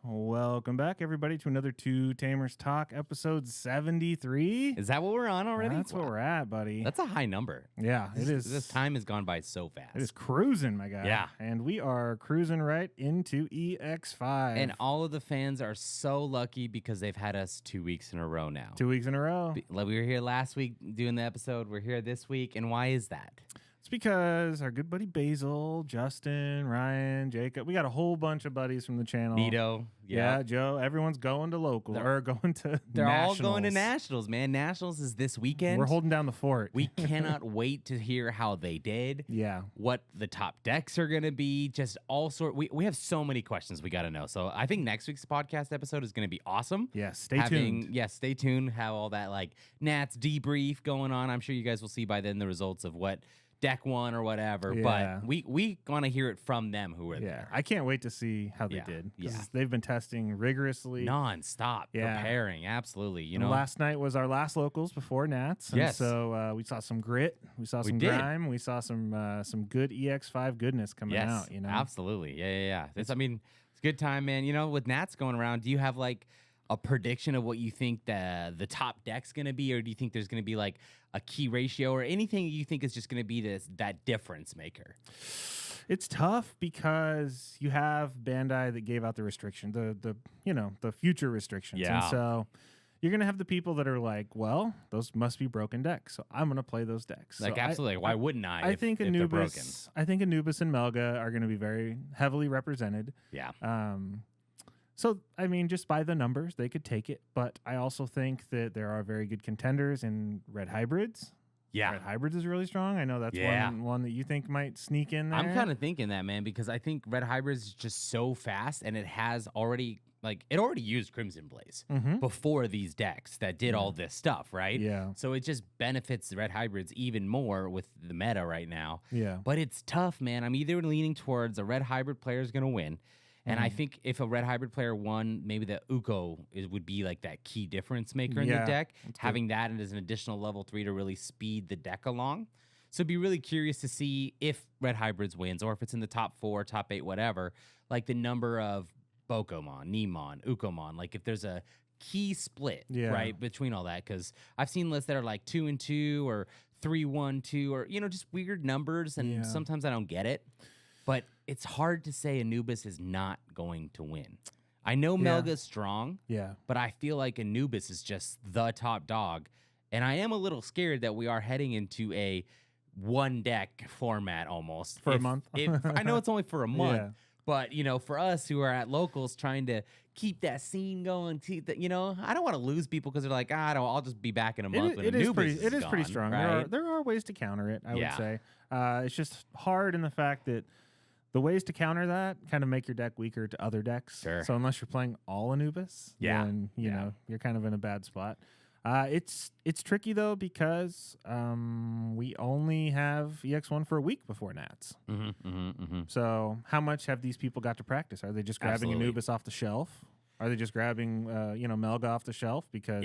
Welcome back, everybody, to another Two Tamers Talk, episode 73. Is that what we're on already? That's what we're at, buddy. That's a high number. Yeah, it is. This time has gone by so fast. It is cruising, my guy. Yeah. And we are cruising right into EX5. And all of the fans are so lucky because they've had us 2 weeks in a row now. 2 weeks in a row. Like we were here last week doing the episode. We're here this week. And why is that? It's because our good buddy Basil, Justin, Ryan, Jacob, we got a whole bunch of buddies from the channel. Nito. Yeah, Joe. Everyone's going to local or going to They're nationals. all going to nationals, man. Nationals is this weekend. We're holding down the fort. We cannot wait to hear how they did. Yeah. What the top decks are going to be. Just all sort. We have so many questions we got to know. So I think next week's podcast episode is going to be awesome. Yeah, stay tuned. Yeah, stay tuned. Have all that like Nats debrief going on. I'm sure you guys will see by then the results of what deck won or whatever. Yeah. But we want to hear it from them who were there. I can't wait to see how they did. Yeah. They've been testing rigorously. Non-stop. Preparing. Absolutely. You know, last night was our last locals before Nats. And so we saw some grit. We saw some grime. We saw some good EX5 goodness coming out. You know? Absolutely. Yeah. It's a good time, man. You know, with Nats going around, do you have like a prediction of what you think the top deck's going to be, or do you think there's going to be like a key ratio or anything you think is just going to be that difference maker? It's tough because you have Bandai that gave out the restriction, the future restrictions. Yeah. And so you're going to have the people that are like, well, those must be broken decks, so I'm going to play those decks. Like, so absolutely. Why wouldn't I? I think if they're broken? I think Anubis and Melga are going to be very heavily represented. Yeah. So, I mean, just by the numbers, they could take it. But I also think that there are very good contenders in Red Hybrids. Yeah. Red Hybrids is really strong. I know that's one that you think might sneak in there. I'm kind of thinking that, man, because I think Red Hybrids is just so fast, and it already used Crimson Blaze before these decks that did all this stuff, right? Yeah. So it just benefits the Red Hybrids even more with the meta right now. Yeah. But it's tough, man. I'm either leaning towards a Red Hybrid player is going to win. And I think if a Red Hybrid player won, maybe the Uko would be like that key difference maker in the deck. Having that as an additional level 3 to really speed the deck along. So be really curious to see if Red Hybrids wins, or if it's in the top 4, top 8, whatever, like the number of Bokomon, Nemon, Ukomon, like if there's a key split, right, between all that. Because I've seen lists that are like 2-2 or 3-1-2 or, just weird numbers. And sometimes I don't get it. But it's hard to say Anubis is not going to win. I know Melga's strong, but I feel like Anubis is just the top dog. And I am a little scared that we are heading into a one-deck format almost. For a month? I know it's only for a month, but, for us who are at locals trying to keep that scene going, I don't want to lose people because they're like, I'll just be back in a month when Anubis is It is gone, pretty strong. Right? There are ways to counter it, I would say. It's just hard in the fact that the ways to counter that kind of make your deck weaker to other decks. Sure. So unless you're playing all Anubis, then you're kind of in a bad spot. It's tricky though because we only have EX1 for a week before Nats. So how much have these people got to practice? Are they just grabbing Anubis off the shelf? Are they just grabbing Melga off the shelf because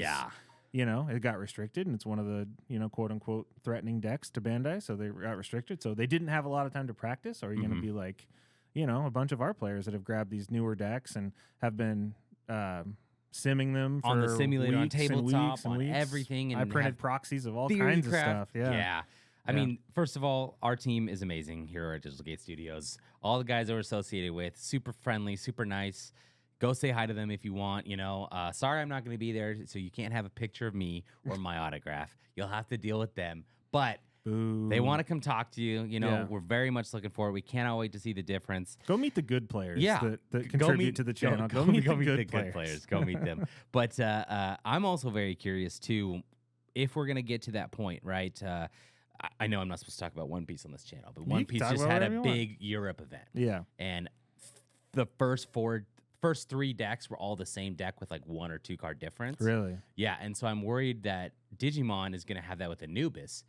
it got restricted and it's one of the quote unquote threatening decks to Bandai, so they got restricted. So they didn't have a lot of time to practice. Or are you going to be like a bunch of our players that have grabbed these newer decks and have been simming them for on the simulator, on weeks and tabletop, weeks and on weeks. everything. And I printed proxies of all kinds of stuff. I mean, first of all, our team is amazing here at Digital Gate Studios. All the guys that we're associated with, super friendly, super nice. Go say hi to them if you want. Sorry I'm not going to be there, so you can't have a picture of me or my autograph. You'll have to deal with them. But they want to come talk to you. We're very much looking forward. We cannot wait to see the difference. Go meet the good players that contribute to the Go channel. Go meet the good players. Go meet them. But I'm also very curious, too, if we're going to get to that point, right? I know I'm not supposed to talk about One Piece on this channel, but One Piece just had a big Europe event. Yeah. And the first 3 decks were all the same deck with like 1 or 2 card difference. Really? Yeah, and so I'm worried that Digimon is going to have that with Anubis.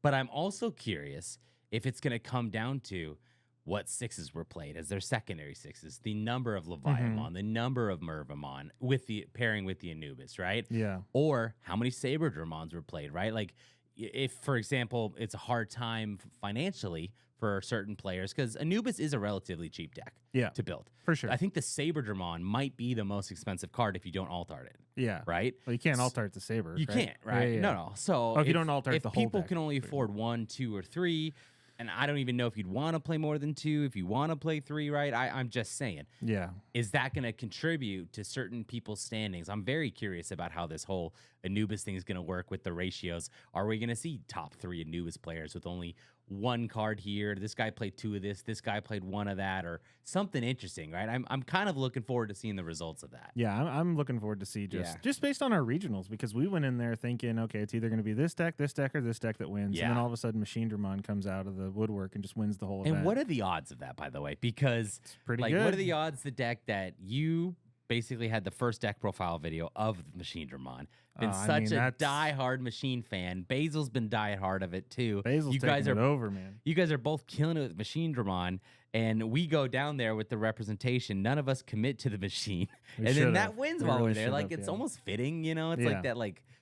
But I'm also curious if it's going to come down to what 6s were played as their secondary 6s, the number of Leviathan, the number of Mervamon with the pairing with the Anubis, right? Yeah. Or how many Saberdramons were played, right? Like, if, for example, it's a hard time financially for certain players, because Anubis is a relatively cheap deck to build. For sure. I think the Saberdramon might be the most expensive card if you don't alt-art it. Yeah. Right? Well, you can't alt-art the Saber. You can't, right? Yeah. No. So if you don't alt-art the whole people deck, can only afford 1, 2, or 3, and I don't even know if you'd want to play more than 2, if you want to play 3, right? I'm just saying. Yeah. Is that going to contribute to certain people's standings? I'm very curious about how this whole Anubis thing is going to work with the ratios. Are we going to see top 3 Anubis players with only 1 card here? This guy played 2 of this guy played 1 of that, or something interesting, right? I'm kind of looking forward to seeing the results of that. Yeah, I'm looking forward to see just based on our regionals, because we went in there thinking, okay, it's either going to be this deck, or this deck that wins. Yeah. And then all of a sudden Machine Dramon comes out of the woodwork and just wins the whole event. And what are the odds of that, by the way? Because it's pretty good. What are the odds the deck that you basically had the first deck profile video of Machine Dramon? Been such a diehard Machine fan. Basil's been diehard of it too. Basil's taking it over, man. You guys are both killing it with Machine Dramon, and we go down there with the representation. None of us commit to the machine, and then that wins while we're there. Like, it's almost fitting, you know? It's like that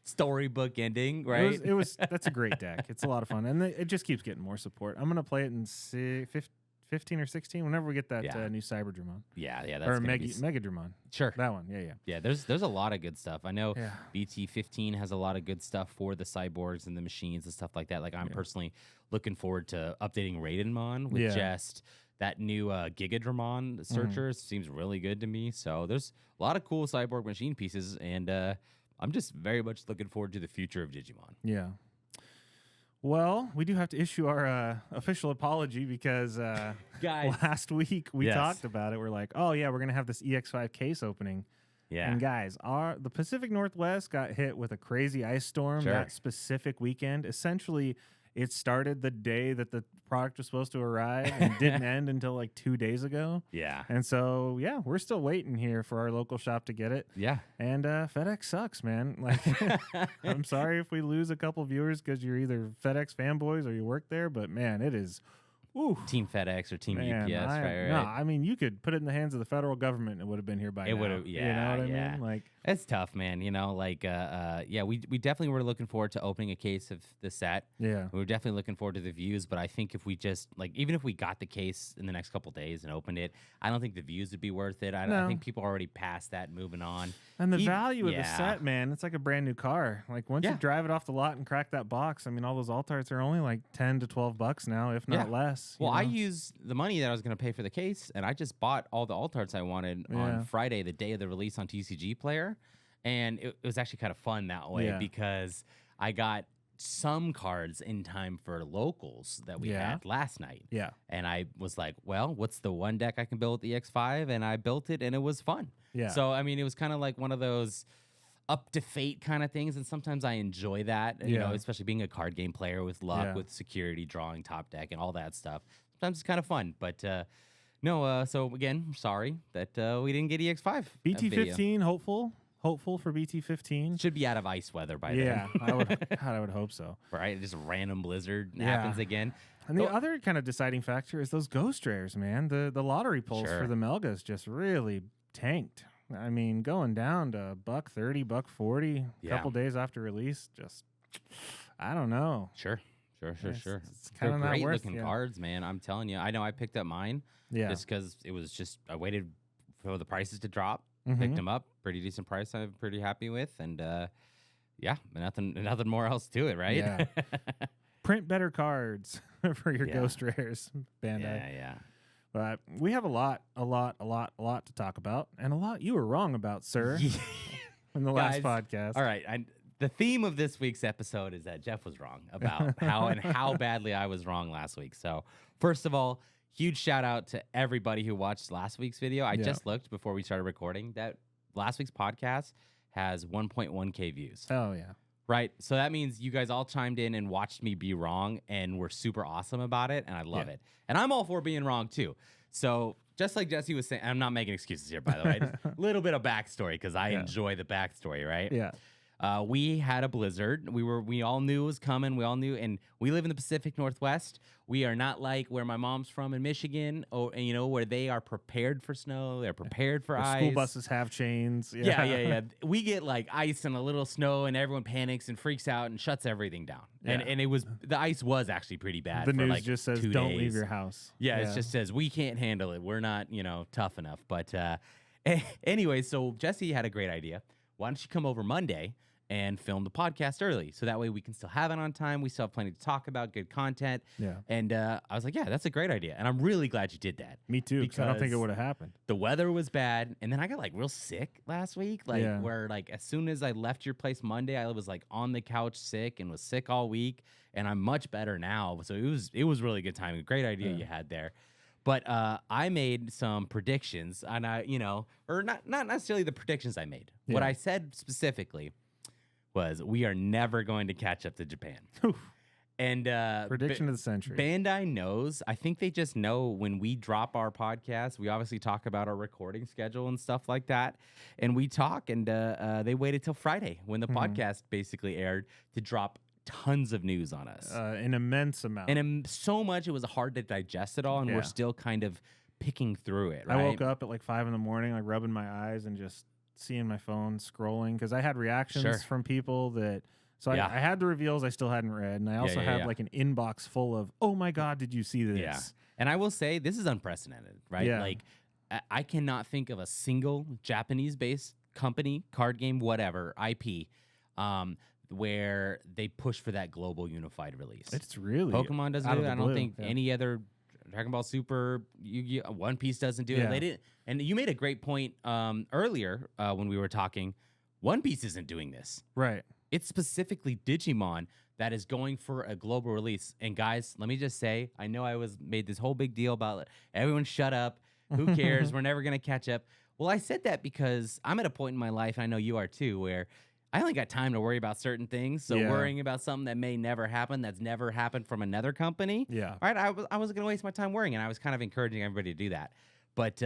storybook ending, right? It was that's a great deck. It's a lot of fun, and it just keeps getting more support. I'm gonna play it in 15 or 16, whenever we get that new Cyberdramon. Yeah, that's or Megadramon. Sure, that one. Yeah. There's a lot of good stuff. I know BT15 has a lot of good stuff for the cyborgs and the machines and stuff like that. Like, I'm personally looking forward to updating Raidenmon with just that new Gigadramon searcher. Seems really good to me. So there's a lot of cool cyborg machine pieces, and I'm just very much looking forward to the future of Digimon. Yeah. Well, we do have to issue our official apology, because guys, last week we talked about it. We're like, oh yeah, we're gonna have this EX5 case opening. Yeah. And guys, the Pacific Northwest got hit with a crazy ice storm that specific weekend. Essentially, it started the day that the product was supposed to arrive and didn't end until like 2 days ago. Yeah. And so, we're still waiting here for our local shop to get it. Yeah. And FedEx sucks, man. Like, I'm sorry if we lose a couple viewers because you're either FedEx fanboys or you work there, but man, it is... Ooh. Team FedEx or Team UPS, right? No, I mean, you could put it in the hands of the federal government and it would have been here by now. It would have, you know what I mean? Like, it's tough, man. You know, like, we definitely were looking forward to opening a case of the set. Yeah. We were definitely looking forward to the views, but I think if we just, like, even if we got the case in the next couple days and opened it, I don't think the views would be worth it. I think people are already past that, moving on. And the value of the set, man, it's like a brand new car. Like, once you drive it off the lot and crack that box, I mean, all those alt-arts are only like $10 to $12 now, if not less. Well, I use the money that I was going to pay for the case, and I just bought all the alt-arts I wanted on Friday, the day of the release on TCG Player, and it was actually kind of fun that way because I got some cards in time for locals that we had last night. Yeah. And I was like, well, what's the one deck I can build with the EX5? And I built it, and it was fun. Yeah. So, I mean, it was kind of like one of those up to fate kind of things, and sometimes I enjoy that, you know, especially being a card game player with luck, with security, drawing top deck, and all that stuff. Sometimes it's kind of fun, but no. So again, sorry that we didn't get EX5. BT15, hopeful for BT15. Should be out of ice weather by then. Yeah, I would hope so. Right, just random blizzard happens again. And the other kind of deciding factor is those ghost rares, man. The lottery pulls for the Melgas just really tanked. I mean, going down to $130, $140 a couple days after release, just I don't know. Sure. It's kind of great looking cards, man. I'm telling you. I know I picked up mine just because it was just I waited for the prices to drop, picked them up, pretty decent price. I'm pretty happy with, and nothing more else to it, right? Yeah. Print better cards for your ghost rares, Bandai. Yeah. But we have a lot to talk about, and a lot you were wrong about, sir, in the last podcast. All right, the theme of this week's episode is that Jeff was wrong about how badly I was wrong last week. So, first of all, huge shout out to everybody who watched last week's video. I just looked before we started recording that last week's podcast has 1.1K views. Oh, yeah. Right? So that means you guys all chimed in and watched me be wrong and were super awesome about it, and I love it. And I'm all for being wrong, too. So just like Jesse was saying, I'm not making excuses here, by the way. Just a little bit of backstory because I enjoy the backstory, right? Yeah. We had a blizzard. We all knew it was coming. We all knew, and we live in the Pacific Northwest. We are not like where my mom's from in Michigan, where they are prepared for snow. They're prepared for ice. School buses have chains. Yeah. We get like ice and a little snow, and everyone panics and freaks out and shuts everything down. Yeah. And the ice was actually pretty bad. The for news like just says, 2 "Don't days. leave your house." Yeah, it just says we can't handle it. We're not, tough enough. But anyway, so Jesse had a great idea. Why don't you come over Monday and film the podcast early, so that way we can still have it on time. We still have plenty to talk about, good content. Yeah. And I was like, yeah, that's a great idea. And I'm really glad you did that. Me too, because I don't think it would have happened. The weather was bad. And then I got like real sick last week. Where like as soon as I left your place Monday, I was like on the couch sick and was sick all week. And I'm much better now. So it was really good timing. Great idea you had there. But I made some predictions, and or not necessarily the predictions I made. Yeah. What I said specifically was we are never going to catch up to Japan. And prediction of the century. Bandai knows. I think they just know when we drop our podcast. We obviously talk about our recording schedule and stuff like that, and we talk. And they waited till Friday when the podcast basically aired to drop tons of news on us. An immense amount. And so much it was hard to digest it all, and we're still kind of picking through it, right? I woke up at like 5 a.m, like rubbing my eyes and just seeing my phone scrolling, because I had reactions from people that... So I had the reveals I still hadn't read, and I also had like an inbox full of, oh my God, did you see this? Yeah. And I will say, this is unprecedented, right? Yeah. Like, I cannot think of a single Japanese-based company, card game, whatever, IP, where they push for that global unified release. It's really Pokemon doesn't do it. I don't think any other Dragon Ball Super, Yu-Gi-Oh, One Piece doesn't do it. They didn't. And you made a great point earlier when we were talking. One Piece isn't doing this. Right. It's specifically Digimon that is going for a global release. And guys, let me just say, I know I made this whole big deal about it. Everyone shut up. Who cares? We're never going to catch up. Well, I said that because I'm at a point in my life, and I know you are too, where I only got time to worry about certain things. So worrying about something that may never happen, that's never happened from another company. Yeah. Right. I wasn't going to waste my time worrying, and I was kind of encouraging everybody to do that. But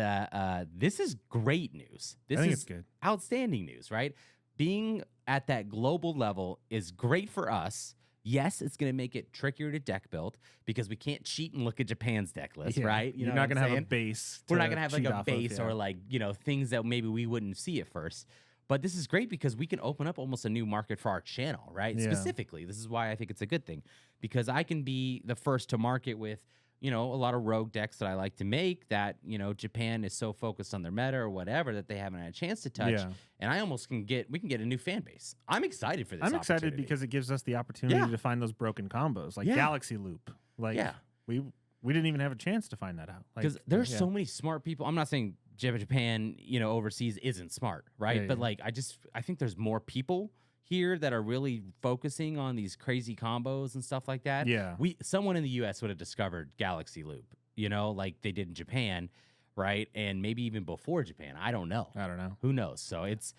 this is great news. This is good. Outstanding news, right? Being at that global level is great for us. Yes, it's going to make it trickier to deck build because we can't cheat and look at Japan's deck list, right? You're not going to have a base. We're not going to have like a base or like, things that maybe we wouldn't see at first. But this is great because we can open up almost a new market for our channel, right? Yeah. Specifically, this is why I think it's a good thing, because I can be the first to market with, a lot of rogue decks that I like to make that, Japan is so focused on their meta or whatever that they haven't had a chance to touch. Yeah. And we can get a new fan base. I'm excited for this. I'm excited because it gives us the opportunity to find those broken combos, like Galaxy Loop. Like we didn't even have a chance to find that out. Because there's so many smart people. I'm not saying Japan, overseas isn't smart, right? But I think there's more people here that are really focusing on these crazy combos and stuff like that. Yeah. Someone in the US would have discovered Galaxy Loop, like they did in Japan, right? And maybe even before Japan. I don't know. Who knows? So it's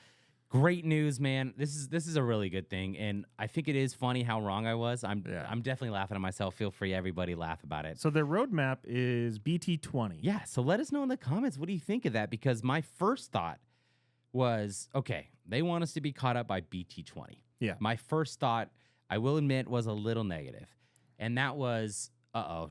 great news, man. This is a really good thing. And I think it is funny how wrong I was. I'm definitely laughing at myself. Feel free, everybody, laugh about it. So their roadmap is BT20. Yeah. So let us know in the comments, what do you think of that? Because my first thought was, okay, they want us to be caught up by BT20. Yeah. My first thought, I will admit, was a little negative. And that was,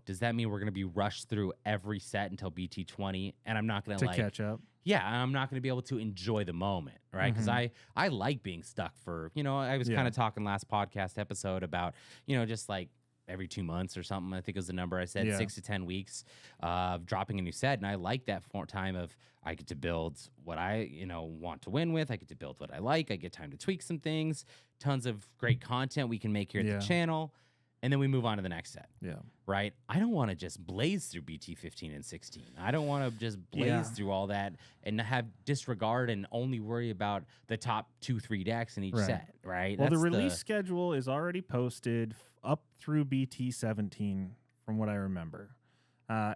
does that mean we're going to be rushed through every set until BT20? And I'm not going to catch up. Yeah, I'm not going to be able to enjoy the moment, right? Because I like being stuck for, I was kind of talking last podcast episode about, just like every 2 months or something. I think it was the number I said, 6 to 10 weeks of dropping a new set. And I like that time of I get to build what I, want to win with. I get to build what I like. I get time to tweak some things. Tons of great content we can make here at the channel. And then we move on to the next set. Yeah. Right? I don't want to just blaze through BT 15 and 16. I don't want to just blaze through all that and have disregard and only worry about the top 2-3 decks in each set. Right? Well, the release schedule is already posted up through BT 17 from what I remember.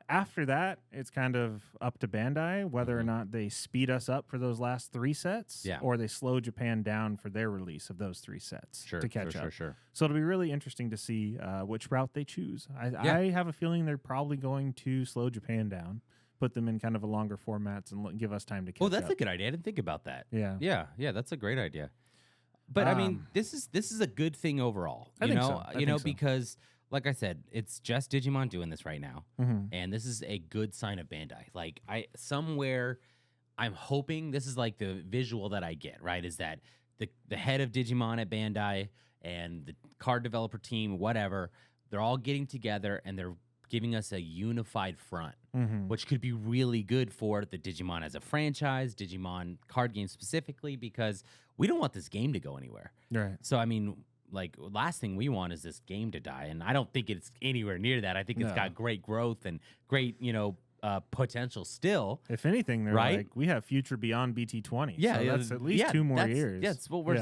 After that, it's kind of up to Bandai whether or not they speed us up for those last 3 sets or they slow Japan down for their release of those 3 sets to catch up. So it'll be really interesting to see which route they choose. I have a feeling they're probably going to slow Japan down, put them in kind of a longer formats and give us time to catch up. Oh, that's a good idea. I didn't think about that. Yeah, that's a great idea. But I mean, this is a good thing overall. I think so. I think so. Because like I said, it's just Digimon doing this right now, Mm-hmm. and this is a good sign of Bandai. Like I'm hoping this is like the visual that I get, right? Is that the head of Digimon at Bandai and the card developer team, whatever, they're all getting together and they're giving us a unified front, which could be really good for the Digimon as a franchise, Digimon card game specifically, because we don't want this game to go anywhere. Right. So, I mean, like, last thing we want is this game to die, and I don't think it's anywhere near that. I think it's got great growth and great, potential still. If anything, they're like, we have future beyond BT20. Yeah, so that's at least 2 more years. Yeah,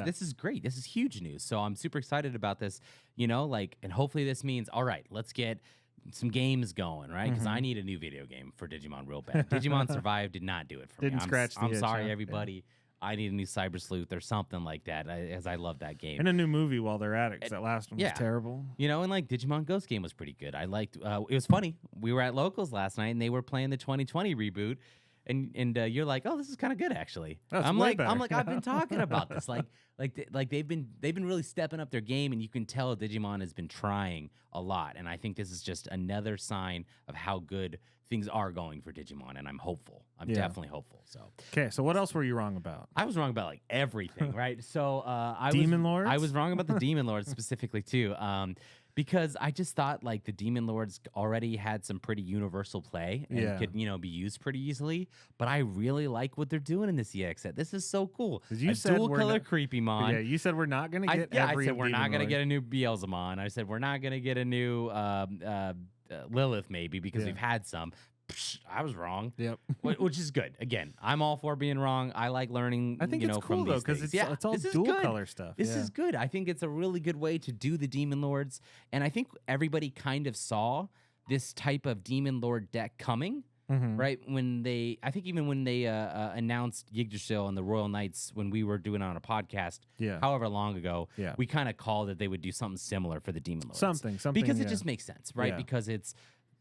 this is great. This is huge news. So I'm super excited about this, and hopefully this means, all right, let's get some games going, right? Because I need a new video game for Digimon real bad. Digimon Survive did not do it for me. I'm sorry, everybody. Yeah. I need a new Cyber Sleuth or something like that, as I love that game. And a new movie while they're at it, because that last one was terrible. And like Digimon Ghost Game was pretty good. I liked it was funny. We were at Locals last night, and they were playing the 2020 reboot. And you're like, oh, this is kind of good actually. I'm like, I've been talking about this. They've been really stepping up their game, and you can tell Digimon has been trying a lot. And I think this is just another sign of how good things are going for Digimon, and I'm hopeful. I'm definitely hopeful. So okay, so what else were you wrong about? I was wrong about like everything, right? So Demon Lords? I was wrong about the Demon Lords specifically too. Because I just thought like the Demon Lords already had some pretty universal play and could, be used pretty easily. But I really like what they're doing in this EX set. This is so cool. You said dual color Creepymon. Yeah, you said we're not going to get I said we're not going to get a new Beelzemon. I said we're not going to get a new Lilith maybe because we've had some. I was wrong. Yep. Which is good. Again, I'm all for being wrong. I like learning. I think it's cool though because it's all dual color stuff. This is good. I think it's a really good way to do the Demon Lords, and I think everybody kind of saw this type of Demon Lord deck coming. Right when I think even when they announced Yggdrasil and the Royal Knights when we were doing it on a podcast, however long ago, we kind of called that they would do something similar for the Demon Lords. Something because it just makes sense, right? Because it's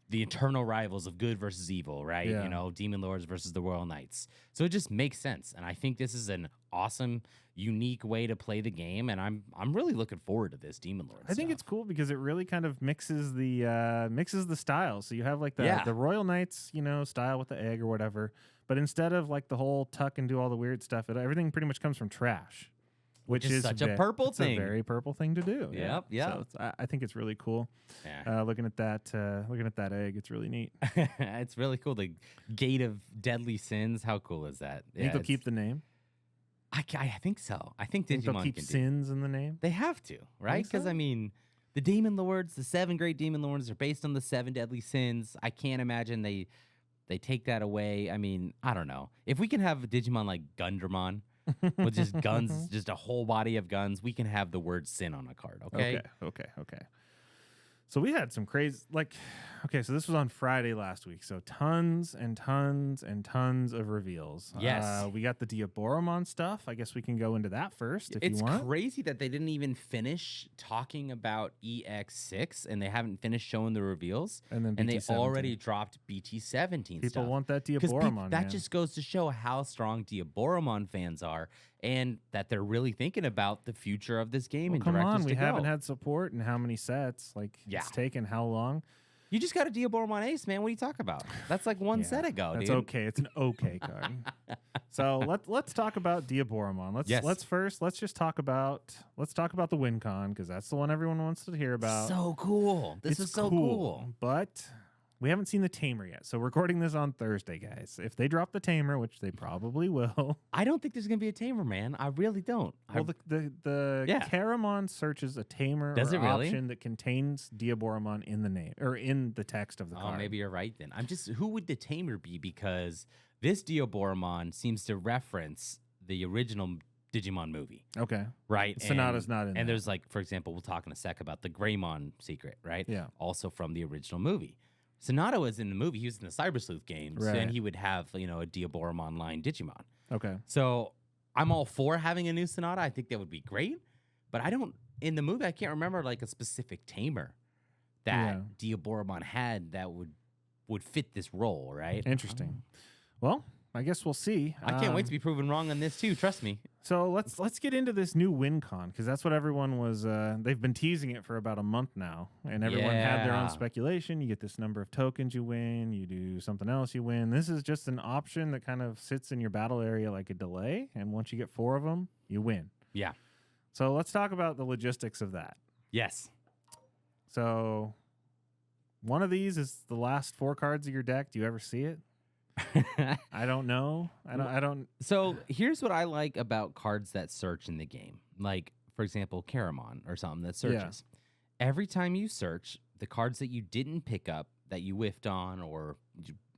the eternal rivals of good versus evil, right? Demon Lords versus the Royal Knights. So it just makes sense, and I think this is an awesome, unique way to play the game, and I'm really looking forward to this Demon Lord. I think it's cool because it really kind of mixes the styles. So you have like the Royal Knights, style with the egg or whatever, but instead of like the whole tuck and do all the weird stuff, everything pretty much comes from trash. Which is such a purple thing. It's a very purple thing to do. Yep. So I think it's really cool. Yeah. Looking at that egg, it's really neat. It's really cool. The Gate of Deadly Sins. How cool is that? You think they'll keep the name? I think so. I think Digimon they'll keep sins in the name. They have to, right? Because the Demon Lords, the 7 great Demon Lords, are based on the 7 deadly sins. I can't imagine they take that away. I mean, I don't know. If we can have a Digimon like Gundramon. With just guns, just a whole body of guns, we can have the word sin on a card, okay? Okay. So we had some crazy, so this was on Friday last week. So tons and tons and tons of reveals. Yes. We got the Diaboromon stuff. I guess we can go into that first if you want. It's crazy that they didn't even finish talking about EX6 and they haven't finished showing the reveals. And then they already dropped BT17 People want that Diaboromon, that just goes to show how strong Diaboromon fans are and that they're really thinking about the future of this game and come directions on, we to haven't had support in how many sets? It's taken how long? You just got a Diaboromon Ace, man. What are you talking about? That's like one set ago, That's dude. okay. It's an okay card. So let's talk about Diaboromon. Let's just talk about the WinCon because that's the one everyone wants to hear about. So cool. This is so cool. But we haven't seen the Tamer yet. So we're recording this on Thursday, guys. If they drop the Tamer, which they probably will. I don't think there's going to be a Tamer, man. I really don't. Well, the Caramon searches a Tamer option that contains Diaboromon in the name or in the text of the card. Oh, maybe you're right then. Who would the Tamer be? Because this Diaboromon seems to reference the original Digimon movie. Okay. Right? Sonata's not in And there's for example, we'll talk in a sec about the Greymon secret, right? Yeah. Also from the original movie. Sonata was in the movie. He was in the Cyber Sleuth games, and he would have, a Diaboromon line Digimon. Okay. So I'm all for having a new Sonata. I think that would be great. But in the movie, I can't remember a specific Tamer that Diaboromon had that would fit this role, right? Interesting. Well, I guess we'll see. I can't wait to be proven wrong on this too. Trust me. So let's get into this new WinCon, because that's what everyone was. They've been teasing it for about a month now, and everyone had their own speculation. You get this number of tokens you win. You do something else, you win. This is just an option that kind of sits in your battle area like a delay, and once you get 4 of them, you win. Yeah. So let's talk about the logistics of that. Yes. So one of these is the last 4 cards of your deck. Do you ever see it? I don't know. I don't. So here's what I like about cards that search in the game. Like, for example, Greymon or something that searches. Yeah. Every time you search, the cards that you didn't pick up, that you whiffed on, or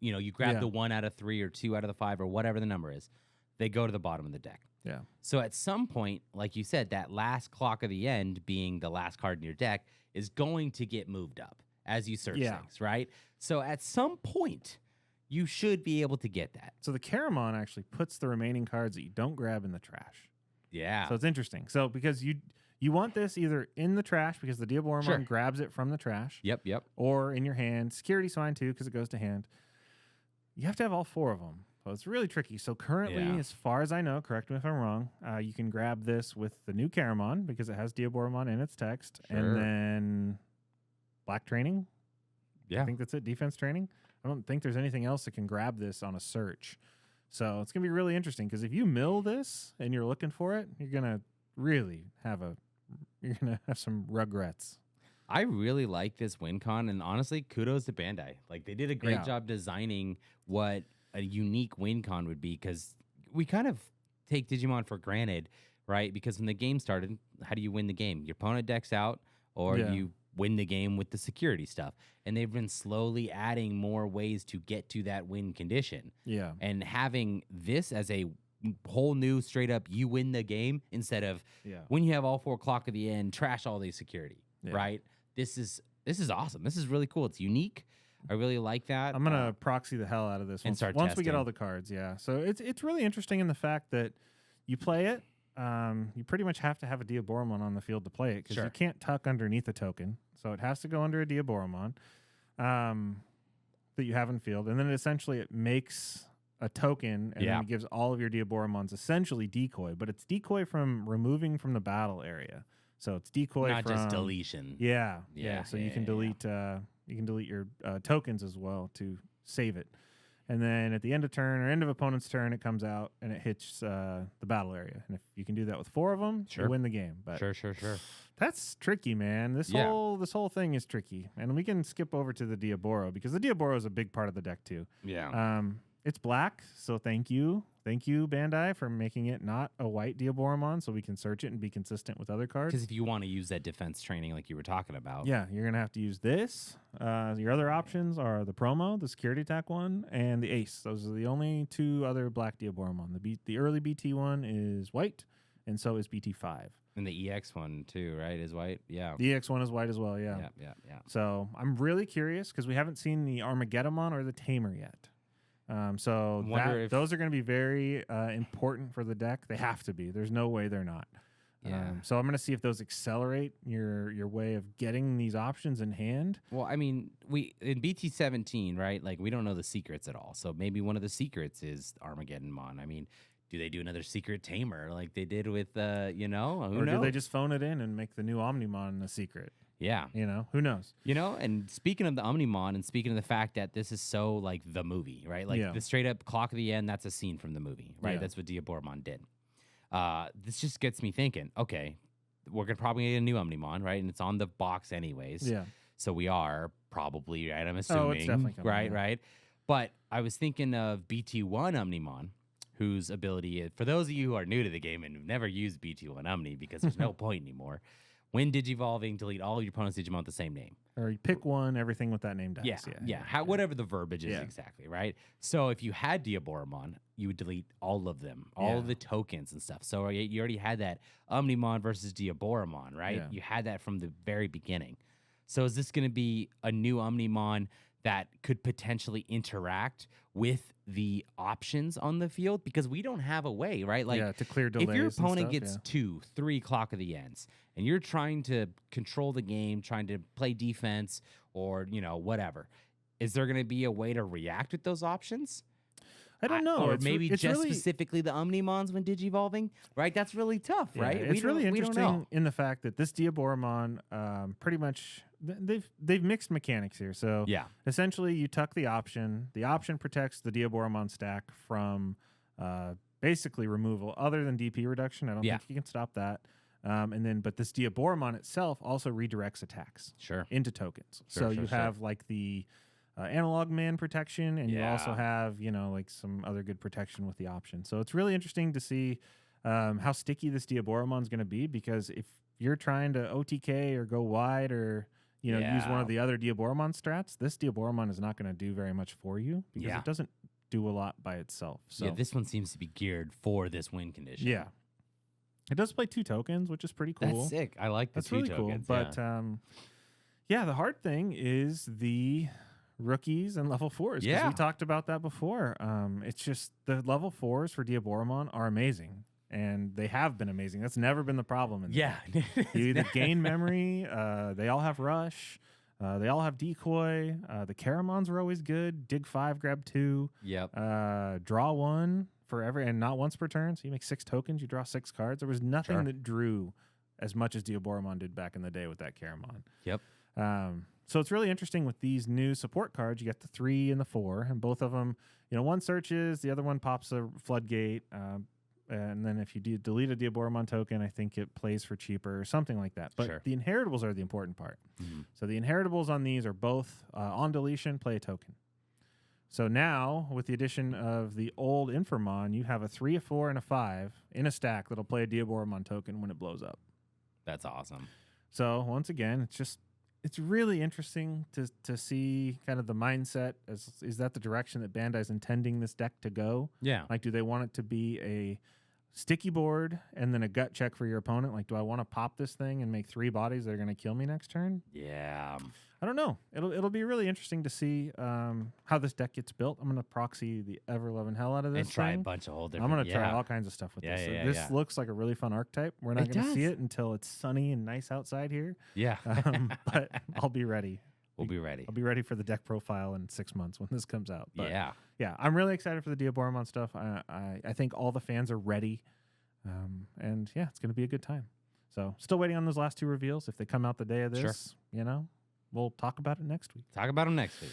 you grab the 1 out of 3 or 2 out of the 5 or whatever the number is, they go to the bottom of the deck. Yeah. So at some point, like you said, that last clock of the end being the last card in your deck is going to get moved up as you search things, right? So at some point, you should be able to get that. So the Greymon actually puts the remaining cards that you don't grab in the trash. Yeah. So it's interesting. So because you want this either in the trash because the Diaboromon grabs it from the trash. Yep. Or in your hand. Security's fine too because it goes to hand. You have to have all 4 of them. So it's really tricky. So currently, as far as I know, correct me if I'm wrong, you can grab this with the new Greymon because it has Diaboromon in its text. Sure. And then Black Training. Yeah. I think that's it. Defense Training. I don't think there's anything else that can grab this on a search. So it's going to be really interesting because if you mill this and you're looking for it, you're going to really have some regrets. I really like this WinCon, and honestly, kudos to Bandai. Like, they did a great job designing what a unique WinCon would be, because we kind of take Digimon for granted, right? Because when the game started, how do you win the game? Your opponent decks out, or you win the game with the security stuff. And they've been slowly adding more ways to get to that win condition. Yeah. And having this as a whole new straight up you win the game instead of when you have all 4 o'clock at the end, trash all the security, right? This is awesome. This is really cool. It's unique. I really like that. I'm going to proxy the hell out of this once we get all the cards. Yeah. So it's really interesting in the fact that you play it. You pretty much have to have a Diaboromon on the field to play it because you can't tuck underneath a token. So it has to go under a Diaboromon that you have in field. And then essentially it makes a token and then it gives all of your Diaboromons essentially decoy. But it's decoy from removing from the battle area. So it's decoy not just deletion. Yeah. So you can delete your tokens as well to save it. And then at the end of turn or end of opponent's turn, it comes out and it hits the battle area. And if you can do that with 4 of them, you win the game. But sure. That's tricky, man. This whole thing is tricky. And we can skip over to the Diaboro because the Diaboro is a big part of the deck too. Yeah. It's black, so thank you. Thank you, Bandai, for making it not a white Diaboromon so we can search it and be consistent with other cards. Because if you want to use that defense training like you were talking about. Yeah, you're going to have to use this. Your other options are the promo, the security attack one, and the ace. Those are the only 2 other black Diaboromon. The early BT one is white, and so is BT5. And the EX one too, right, is white? Yeah. The EX one is white as well, yeah. So I'm really curious because we haven't seen the Armageddon or the Tamer yet. So those are going to be very important for the deck. They have to be. There's no way they're not. Yeah. So I'm going to see if those accelerate your way of getting these options in hand. Well, I mean, we in BT17, right? Like, we don't know the secrets at all. So maybe one of the secrets is Armageddon. I mean, do they do another secret Tamer like they did with, who knows? Or do they just phone it in and make the new Omnimon a secret? Yeah. Who knows? And speaking of the Omnimon and speaking of the fact that this is so like the movie, right? Like the straight up clock of the end, that's a scene from the movie, right? Yeah. That's what Diaboromon did. This just gets me thinking, okay, we're going to probably get a new Omnimon, right? And it's on the box anyways. Yeah. So we are probably, right? I'm assuming. It's definitely coming, right? But I was thinking of BT1 Omnimon, whose ability is, for those of you who are new to the game and have never used BT1 Omni because there's no point anymore, when digivolving, delete all of your opponent's Digimon with the same name. Or you pick one, everything with that name dies. Whatever the verbiage is exactly, right? So if you had Diaboromon, you would delete all of them, all of the tokens and stuff. So you already had that Omnimon versus Diaboromon, right? Yeah. You had that from the very beginning. So is this going to be a new Omnimon that could potentially interact with the options on the field? Because we don't have a way, right? Like, to clear delays. If your opponent gets 2, 3 clock of the ends, and you're trying to control the game, trying to play defense or, whatever, is there going to be a way to react with those options? I don't know. Or maybe just really specifically the Omnimons when digivolving, right? That's really tough, right? It's really interesting in the fact that this Diaboromon, pretty much they've mixed mechanics here. So essentially, you tuck the option. The option protects the Diaboromon stack from basically removal, other than DP reduction. I don't think you can stop that. But this Diaboromon itself also redirects attacks into tokens. So you have like the analog man protection, and you also have, like some other good protection with the option. So it's really interesting to see how sticky this Diaboromon is going to be, because if you're trying to OTK or go wide or use one of the other Diaboromon strats, this Diaboromon is not going to do very much for you, because it doesn't do a lot by itself. So this one seems to be geared for this win condition. Yeah. It does play 2 tokens, which is pretty cool. That's sick. I like the That's 2 really tokens. Cool. But the hard thing is the rookies and level 4s. We talked about that before. It's just the level 4s for Diaboromon are amazing, and they have been amazing. That's never been the problem. You either gain memory, they all have rush, they all have decoy. The Caramons are always good. Dig 5, grab 2. Draw 1 forever, and not once per turn. So you make 6 tokens, you draw 6 cards. There was nothing that drew as much as Diaboromon did back in the day with that Caramon. So it's really interesting with these new support cards. You get the 3 and the 4, and both of them, one searches, the other one pops a floodgate. And then if you delete a Diaboromon token, I think it plays for cheaper or something like that. But the inheritables are the important part. So the inheritables on these are both on deletion, play a token. So now, with the addition of the old Inframon, you have a 3, a 4, and a 5 in a stack that'll play a Diaboromon token when it blows up. That's awesome. So once again, it's really interesting to see kind of the mindset. Is that the direction that Bandai's intending this deck to go? Like, do they want it to be a sticky board and then a gut check for your opponent? Like, do I want to pop this thing and make 3 bodies that are going to kill me next turn? I don't know. It'll be really interesting to see how this deck gets built. I'm going to proxy the ever-loving hell out of this and try a bunch of whole different. I'm going to try all kinds of stuff with this. This looks like a really fun archetype. We're not going to see it until it's sunny and nice outside here. But I'll be ready. We'll be ready. I'll be ready for the deck profile in 6 months when this comes out. But I'm really excited for the Diaboromon stuff. I think all the fans are ready. And it's going to be a good time. So still waiting on those last 2 reveals. If they come out the day of this, we'll talk about it next week. Talk about them next week.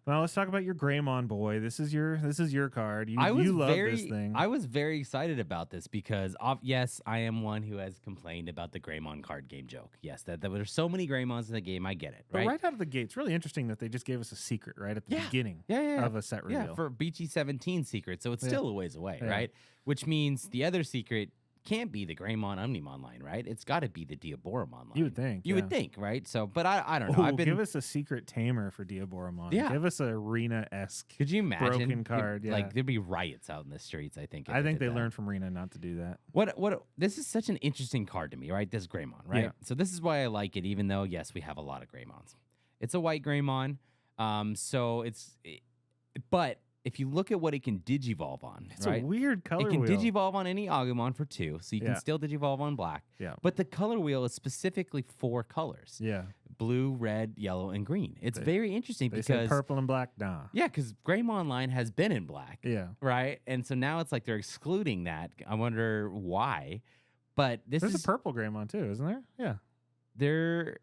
Well, let's talk about your Greymon boy. This is your card. You love this thing. I was very excited about this because, yes, I am one who has complained about the Greymon card game joke. Yes, that there's so many Greymons in the game. I get it. But right out of the gate, it's really interesting that they just gave us a secret right at the beginning of a set reveal. Yeah, for BG17 secret, so it's still a ways away, right? Which means the other secret can't be the Greymon Omnimon line, right? It's got to be the Diaboromon line. You would think. You would think, right? So, but I don't know. Give us a secret tamer for Diaboromon. Give us a arena-esque. Could you imagine? Broken card. Like there'd be riots out in the streets. I think. I think they learned from Rena not to do that. What? This is such an interesting card to me, right? This Greymon, right? Yeah. So this is why I like it, even though yes, we have a lot of Greymons. It's a white Greymon, but if you look at what it can digivolve on, it's a weird color wheel. It can wheel. digivolve on any Agumon for 2, so you can still digivolve on black. But the color wheel is specifically 4 colors. Blue, red, yellow, and green. It's very interesting because say purple and black, nah. Yeah, because Greymon line has been in black. Right? And so now it's like they're excluding that. I wonder why. But there's a purple Greymon too, isn't there? Yeah.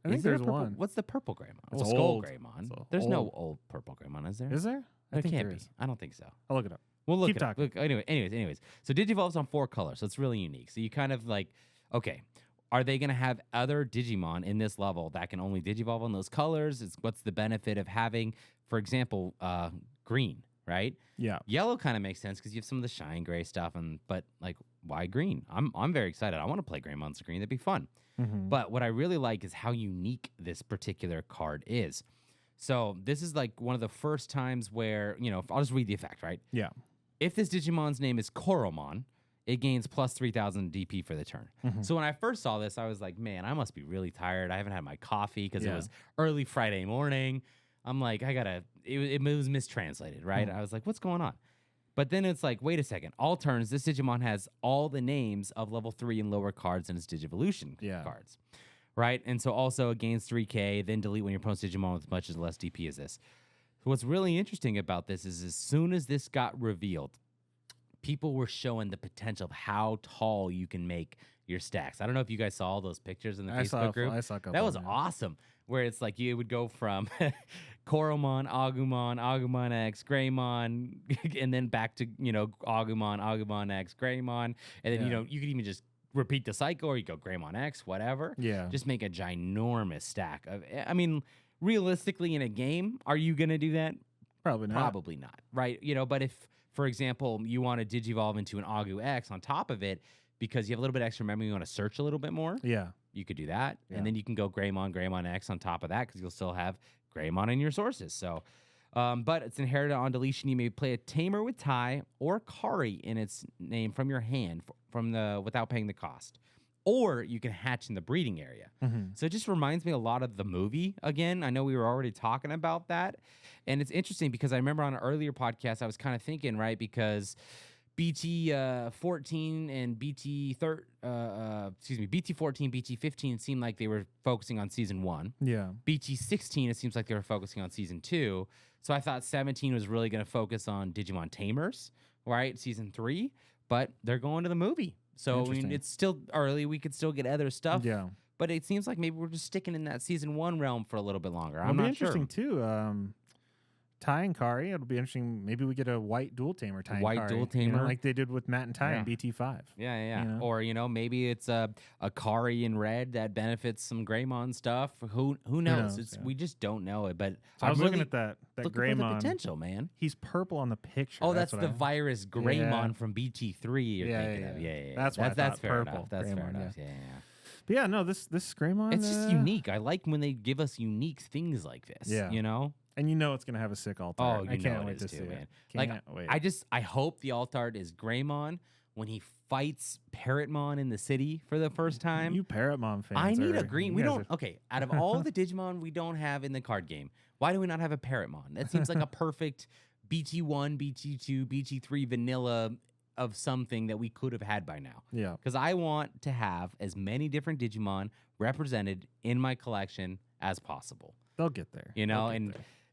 I think there's one. What's the purple Greymon? It's Skull Greymon. There's no old purple Greymon, is there? Is there? There can't be. I don't think so. I'll look it up. We'll look it up. Look, anyways. So Digivolve's on 4 colors, so it's really unique. So you kind of like, okay, are they going to have other Digimon in this level that can only Digivolve on those colors? What's the benefit of having, for example, green, right? Yeah. Yellow kind of makes sense because you have some of the shine gray stuff, but like, why green? I'm very excited. I want to play Greymon green. That'd be fun. But what I really like is how unique this particular card is. So this is like one of the first times where, I'll just read the effect, right? Yeah. If this Digimon's name is Koromon, it gains plus 3,000 DP for the turn. So when I first saw this, I was like, man, I must be really tired. I haven't had my coffee because it was early Friday morning. I'm like, it was mistranslated, right? I was like, what's going on? But then it's like, wait a second. All turns, this Digimon has all the names of level 3 and lower cards in its Digivolution cards. Right? And so also it gains 3k, then delete when your opponent's Digimon with as much as less DP as this. So what's really interesting about this is as soon as this got revealed, people were showing the potential of how tall you can make your stacks. I don't know if you guys saw all those pictures in the Facebook group. I saw a couple. That was awesome. Where it's like you would go from Koromon, Agumon X, Greymon, and then back to, Agumon X, Greymon. And then, you could even just repeat the cycle, or you go Greymon X, whatever. Yeah. Just make a ginormous stack. I mean, realistically in a game, are you going to do that? Probably not. Probably not, right? But if, for example, you want to digivolve into an Agu X on top of it, because you have a little bit extra memory, you want to search a little bit more. Yeah. You could do that. Yeah. And then you can go Greymon X on top of that, because you'll still have Greymon in your sources. So, but it's inherited on deletion. You may play a Tamer with tie or Kari in its name from your hand without paying the cost. Or you can hatch in the breeding area. Mm-hmm. So it just reminds me a lot of the movie. Again, I know we were already talking about that. And it's interesting because I remember on an earlier podcast, I was kind of thinking, right, because BT 14 and BT 14, BT 15 seemed like they were focusing on season 1. Yeah. BT 16, it seems like they were focusing on season 2. So I thought 17 was really going to focus on Digimon Tamers, right? Season 3, but they're going to the movie. So I mean, it's still early. We could still get other stuff. Yeah. But it seems like maybe we're just sticking in that season 1 realm for a little bit longer. I'm not sure. It'll be interesting too. Tai and Kari, it'll be interesting. Maybe we get a white dual tamer, Tai and Kari. White dual tamer. Like they did with Matt and Tai in BT5. Yeah. Or, maybe it's a Kari in red that benefits some Greymon stuff. Who knows? We just don't know it. But so I was looking at that looking Greymon. For the potential, man. He's purple on the picture. Oh, that's the virus Greymon from BT3 you're thinking of. Yeah. That's fair purple. Enough. That's Greymon, fair enough. Yeah. But yeah, no, this Greymon. It's just unique. I like when they give us unique things like this. Yeah. And it's going to have a sick alt art. I can't wait to see it. Man. I hope the alt art is Greymon when he fights Parrotmon in the city for the first time. You Parrotmon fans. I need a green. Okay, out of all the Digimon we don't have in the card game, why do we not have a Parrotmon? That seems like a perfect BT1, BT2, BT3 vanilla of something that we could have had by now. Yeah. Because I want to have as many different Digimon represented in my collection as possible. They'll get there.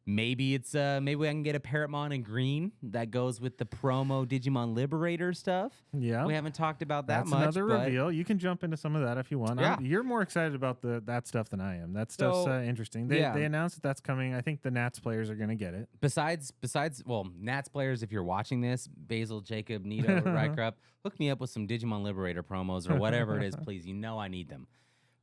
Maybe it's maybe I can get a Parrotmon in green that goes with the promo Digimon Liberator stuff. Yeah, we haven't talked about that much. That's another reveal. You can jump into some of that if you want. Yeah. You're more excited about that stuff than I am. That stuff's interesting. They announced that's coming. I think the Nats players are going to get it. Besides, Nats players, if you're watching this, Basil, Jacob, Nito, Rycrup, hook me up with some Digimon Liberator promos or whatever it is, please. I need them.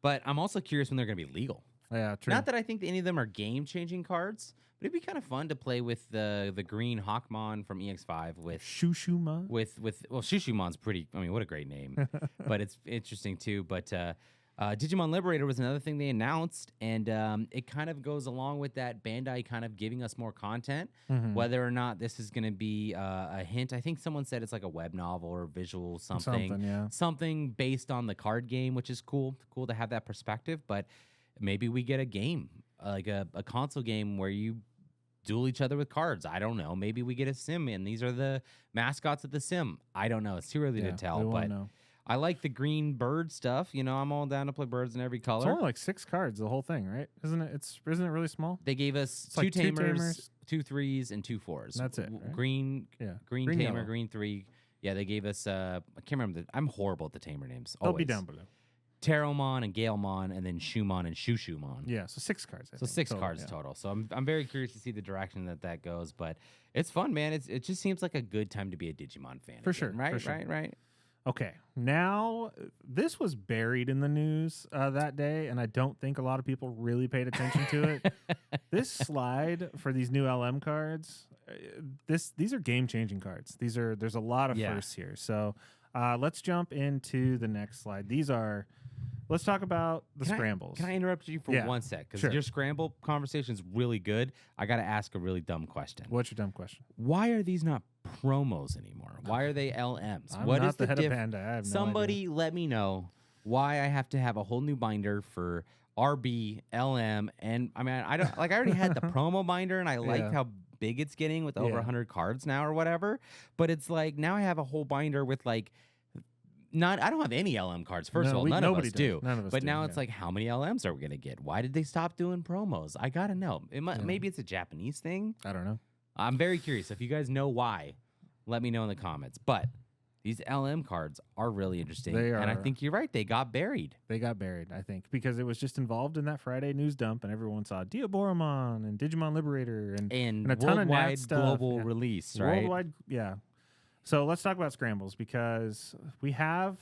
But I'm also curious when they're going to be legal. Yeah, true. Not that I think any of them are game-changing cards, but it'd be kind of fun to play with the green Hawkmon from EX5 with Shushumon. Shushumon's pretty. I mean, what a great name. But it's interesting too. But Digimon Liberator was another thing they announced, and it kind of goes along with that Bandai kind of giving us more content. Mm-hmm. Whether or not this is going to be a hint, I think someone said it's like a web novel or visual something based on the card game, which is cool to have that perspective. But maybe we get a game, like a console game where you duel each other with cards. I don't know. Maybe we get a sim, and these are the mascots of the sim. I don't know. It's too early to tell, but I like the green bird stuff. I'm all down to play birds in every color. It's only like 6 cards, the whole thing, right? Isn't it really small? They gave us two tamers, 2 3s, and 2 4s. That's it. Right? Green tamer, yellow. green 3. Yeah, they gave us. I can't remember. I'm horrible at the tamer names. They'll be down below. Teromon and Galemon, and then Shumon and Shushumon. Yeah, so 6 cards. I think, 6 cards total. So I'm very curious to see the direction that goes, but it's fun, man. It just seems like a good time to be a Digimon fan. For sure. Right, for sure. right. Okay, now this was buried in the news that day, and I don't think a lot of people really paid attention to it. This slide for these new LM cards, these are game-changing cards. There's a lot of firsts here. So let's jump into the next slide. Let's talk about the scrambles. Can I interrupt you for 1 sec? Because your scramble conversation is really good. I got to ask a really dumb question. What's your dumb question? Why are these not promos anymore? Why are they LMs? I'm not the head of Panda. I have Somebody no idea. let me know why I have to have a whole new binder for RB, LM, and I mean, I already had the promo binder, and I liked how big it's getting with over 100 cards now or whatever. But it's like now I have a whole binder with like. I don't have any LM cards. First of all, none of us do. None of us but do, now it's like, how many LMs are we gonna get? Why did they stop doing promos? I gotta know. Maybe it's a Japanese thing. I don't know. I'm very curious. If you guys know why, let me know in the comments. But These LM cards are really interesting. They are. And I think you're right. They got buried. I think, because it was just involved in that Friday news dump, and everyone saw Diaboromon and Digimon Liberator and a ton of Nat stuff. Global release, right? Worldwide, yeah. So let's talk about scrambles, because we have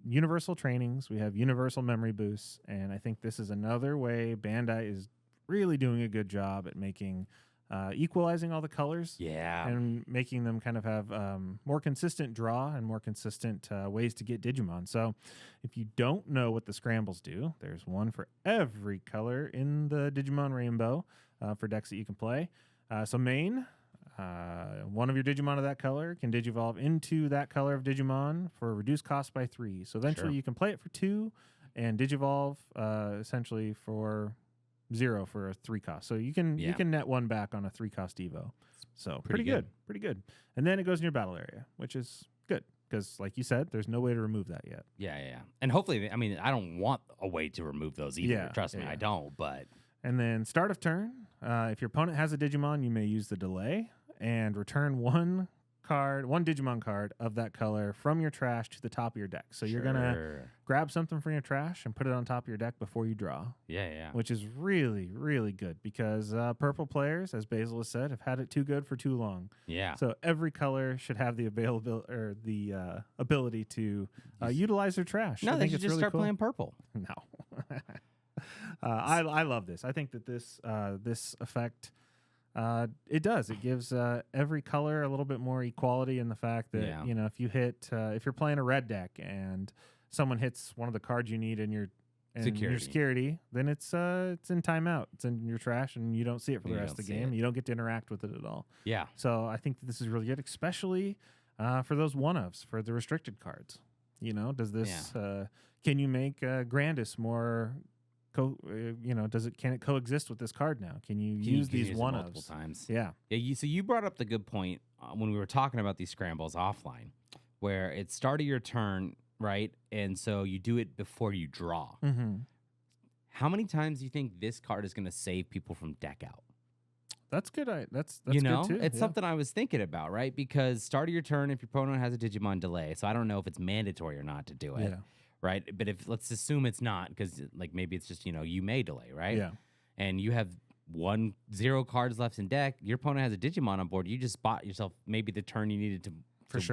universal trainings, we have universal memory boosts, and I think this is another way Bandai is really doing a good job at making equalizing all the colors, and making them kind of have more consistent draw and more consistent ways to get Digimon. So if you don't know what the scrambles do, there's one for every color in the Digimon Rainbow for decks that you can play. So main, one of your Digimon of that color can Digivolve into that color of Digimon for a reduced cost by 3. So eventually you can play it for 2 and Digivolve essentially for 0 for a 3 cost. So you can net 1 back on a 3 cost Evo. So pretty good. And then it goes in your battle area, which is good, because like you said, there's no way to remove that yet. Yeah. And hopefully, I mean, I don't want a way to remove those either. Trust me, I don't. But and then start of turn, if your opponent has a Digimon, you may use the delay and return one Digimon card of that color from your trash to the top of your deck. So you're going to grab something from your trash and put it on top of your deck before you draw. Yeah. Which is really, really good, because purple players, as Basil has said, have had it too good for too long. Yeah. So every color should have the availability or the ability to utilize their trash. No, they should just start playing purple. No. I love this. I think that this effect... it does. It gives every color a little bit more equality in the fact that, if you hit, if you're playing a red deck and someone hits one of the cards you need in your security, then it's in timeout. It's in your trash, and you don't see it for the rest of the game. You don't get to interact with it at all. Yeah. So I think that this is really good, especially for those one-ofs, for the restricted cards. Does this, can you make Grandis more... can it coexist with this card now? Can you use these one-ofs multiple times? Yeah. So you brought up the good point when we were talking about these scrambles offline, where it's start of your turn, right? And so you do it before you draw. Mm-hmm. How many times do you think this card is going to save people from deck out? That's good. That's good too. It's something I was thinking about, right? Because start of your turn, if your opponent has a Digimon delay, so I don't know if it's mandatory or not to do it. Yeah. Right, but let's assume it's not, because like maybe it's just you may delay, right? Yeah. And you have 0 cards left in deck. Your opponent has a Digimon on board. You just bought yourself maybe the turn you needed to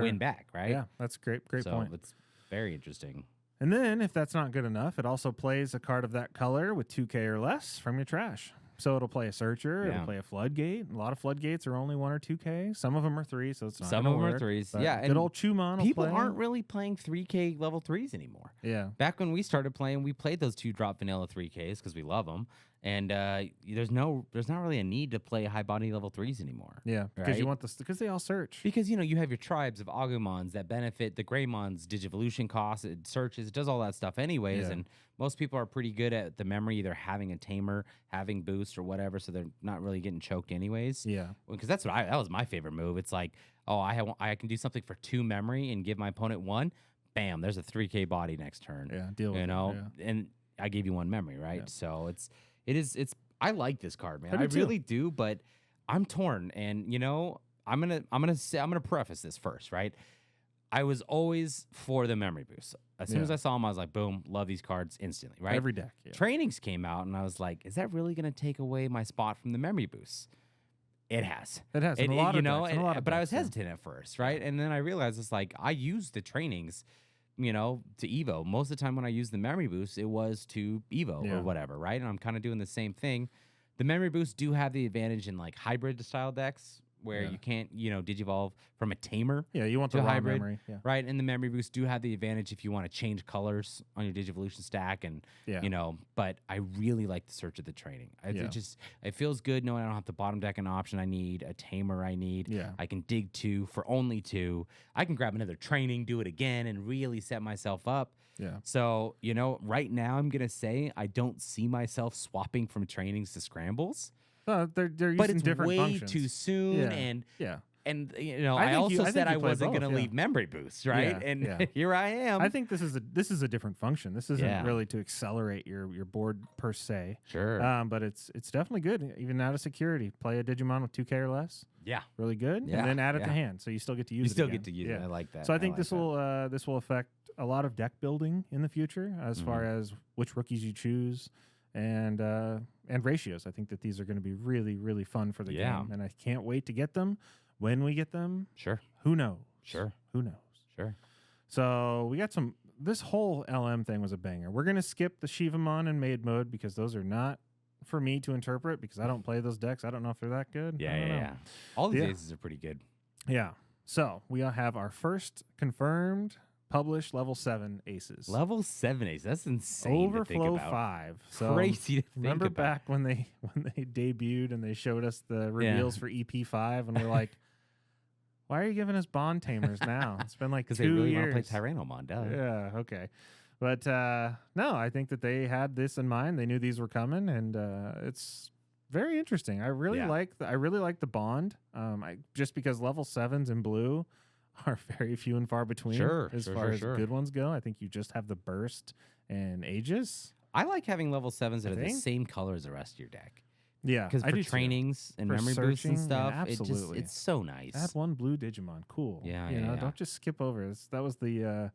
win back, right? Yeah, that's great point. So it's very interesting. And then if that's not good enough, it also plays a card of that color with 2K or less from your trash. So it'll play a Searcher, it'll play a Floodgate. A lot of Floodgates are only 1 or 2K. Some of them are 3, so it's not Some of them are 3s. Yeah. Good old Chumon. People aren't really playing 3K level 3s anymore. Yeah. Back when we started playing, we played those 2-drop vanilla 3Ks because we love them. And there's not really a need to play high body level 3s anymore. Yeah, because you want because they all search. Because you have your tribes of Agumons that benefit the Greymon's Digivolution costs. It searches, it does all that stuff anyways. Yeah. And most people are pretty good at the memory, either having a tamer, having boost, or whatever. So they're not really getting choked anyways. Yeah, because that was my favorite move. It's like, I can do something for 2 memory and give my opponent 1. Bam, there's a 3K body next turn. Yeah, deal with it. And I gave you 1 memory, right? Yeah. So it's I like this card, man. I really do, but I'm torn. And I'm gonna preface this first, right? I was always for the memory boost. As soon as I saw them, I was like, boom, love these cards instantly, right? Every deck. Yeah. Trainings came out, and I was like, is that really gonna take away my spot from the memory boost? It has. It has. But I was hesitant at first, right? And then I realized it's like I use the trainings, to Evo. Most of the time when I use the memory boost, it was to Evo or whatever, right? And I'm kind of doing the same thing. The memory boosts do have the advantage in like hybrid style decks where you can't, Digivolve from a tamer. Yeah, you want the raw hybrid memory, right? And the memory boosts do have the advantage if you want to change colors on your Digivolution stack, and But I really like the search of the training. It feels good knowing I don't have to bottom deck an option I need, a tamer I need. Yeah, I can dig 2 for only 2. I can grab another training, do it again, and really set myself up. Yeah. So right now I'm gonna say I don't see myself swapping from trainings to scrambles. They're using but it's different way functions. Too soon, and And I also said I wasn't going to leave memory boost, right? Here I am. I think this is a different function. This isn't really to accelerate your board per se. Sure. But it's definitely good. Even out of security, play a Digimon with 2K or less. Yeah. Really good. Yeah. And then add it to hand, so you still get to use it. You still get to use it. I like that. So I think this will affect a lot of deck building in the future as far as which rookies you choose and ratios. I think that these are going to be really, really fun for the game, and I can't wait to get them. When we get them, sure. Who knows? Sure. Who knows? Sure. So we got some. This whole LM thing was a banger. We're gonna skip the Shivamon and Maid mode because those are not for me to interpret because I don't play those decks. I don't know if they're that good. Yeah. All these aces are pretty good. Yeah. So we have our first confirmed published level 7 aces. Level 7 aces. That's insane. Overflow to think about. 5. So crazy to think remember about. back when they debuted and they showed us the reveals for EP5 and we're like, why are you giving us Bond Tamers now? It's been like 2 years. Because they really want to play Tyrannomon, duh. Yeah, okay. But no, I think that they had this in mind. They knew these were coming, and it's very interesting. I really like the Bond. Just because level 7s in blue are very few and far between as far as good ones go. I think you just have the burst and Aegis. I like having level 7s that are the same color as the rest of your deck. Yeah, because for trainings and memory boosts and stuff, absolutely. It's so nice. Add one blue Digimon, cool. Yeah, don't just skip over this. That was the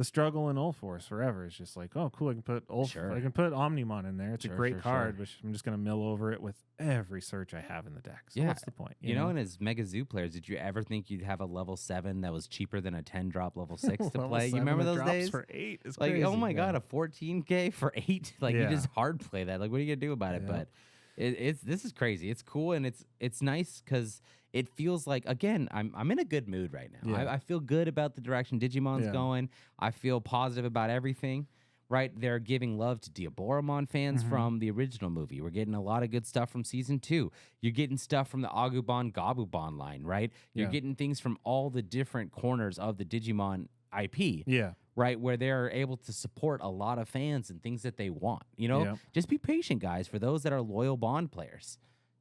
struggle in Ulforce forever. It's just like, oh, cool, I can put I can put Omnimon in there. It's a great card, but I'm just gonna mill over it with every search I have in the deck. So what's the point? You know, and as Mega Zoo players, did you ever think you'd have a level 7 that was cheaper than a 10-drop level 6 to play? You remember those days? For 8 is like, crazy, oh my god, a 14K for 8? Like you just hard play that. Like, what are you gonna do about it? But this is crazy. It's cool and it's nice because it feels like, again, I'm in a good mood right now. I feel good about the direction Digimon's going. I feel positive about everything. Right, they're giving love to Diaboromon fans from the original movie. We're getting a lot of good stuff from season 2. You're getting stuff from the Agumon Gabumon line, right? You're getting things from all the different corners of the Digimon IP. Yeah. Right, where they're able to support a lot of fans and things that they want. You know, just be patient, guys. For those that are loyal Bond players,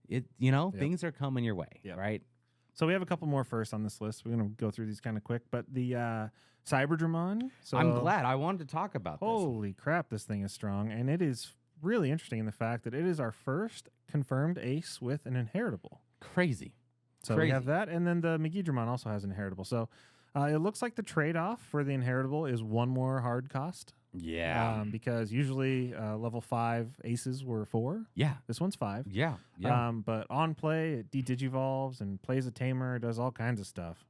things are coming your way. Right. So we have a couple more first on this list. We're gonna go through these kind of quick, but the Cyberdramon. So I'm glad. I wanted to talk about this. Holy crap, this thing is strong, and it is really interesting in the fact that it is our first confirmed ace with an inheritable. Crazy. So we have that, and then the Megidramon also has an inheritable. So it looks like the trade-off for the inheritable is one more hard cost. Yeah. Because usually level 5 aces were 4. Yeah. This one's 5. Yeah. But on play, it de-digivolves and plays a tamer, does all kinds of stuff.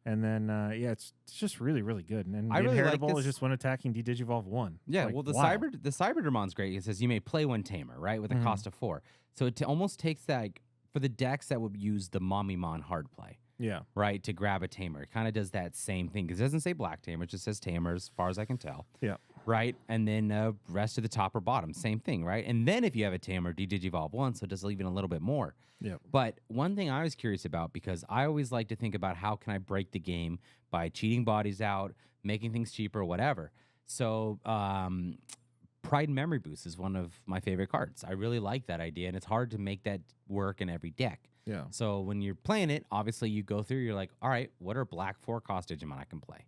And then, it's just really, really good. And then the inheritable is just when attacking de-digivolve 1. Yeah, well, the Cyberdramon's great. It says you may play 1 tamer, right, with a cost of 4. So it almost takes that, for the decks that would use the Momimon hard play. Yeah. Right, to grab a tamer. It kind of does that same thing. Because it doesn't say black tamer, it just says tamer as far as I can tell. Yeah. Right, and then rest of the top or bottom, same thing, right? And then if you have a tamer, de-digivolve 1, so it does even a little bit more. Yeah. But one thing I was curious about, because I always like to think about how can I break the game by cheating bodies out, making things cheaper, whatever. So Pride and Memory Boost is one of my favorite cards. I really like that idea, and it's hard to make that work in every deck. Yeah. So when you're playing it, obviously you go through, you're like, all right, what are black 4-cost Digimon I can play?